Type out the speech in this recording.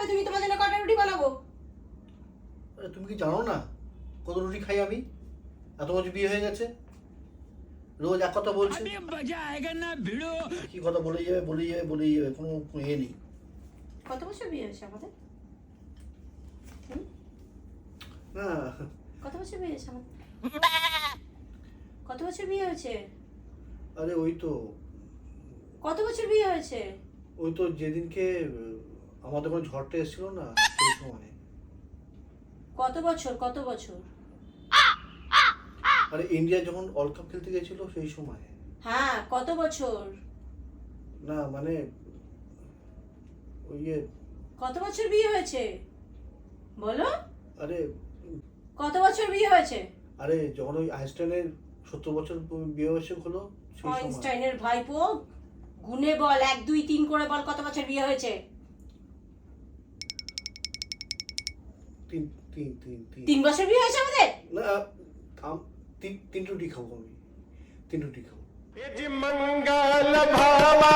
হবে? তুমি তোমার জন্য কটা রুটি বানাবো? আরে তুমি কি জানো না কত রুটি খাই আমি? এত বছর বিয়ে হয়ে গেছে, রোজ এক কথা বলছে। কি কথা বলেই যাবে কোনো ইয়ে নেই। কত বছর বিয়ে হয়েছে আমাদের? না কত বছর বিয়ে হয়েছে আমাদের? কত বছর বিয়ে হয়েছে? আরে ওই তো কত বছর বিয়ে হয়েছে? ওই তো যেদিনকে আমাদের কোনো ঝড়টা এসেছিল না সেই সময়। কত বছর কত বছর? আরে ইন্ডিয়া যখন ওয়ার্ল্ড কাপ খেলতে গেছিল সেই সময়। হ্যাঁ, কত বছর? না মানে ওই কত বছর বিয়ে হয়েছে বলো? আরে কত বছর বিয়ে হয়েছে? আরে যখন ওই আইনস্টাইনের 70 বছর বিয়ে বয়সে হলো সেই সময়। আইনস্টাইনের ভাইপো, গুনে বল, 1 2 3 করে বল কত বছর বিয়ে হয়েছে? তিন তিন তিন তিন 3 বছর বিয়ে হয়েছে আমাদের? না তিন রুটি খাবো আমি, 3 রুটি খাবো। मंगल भावा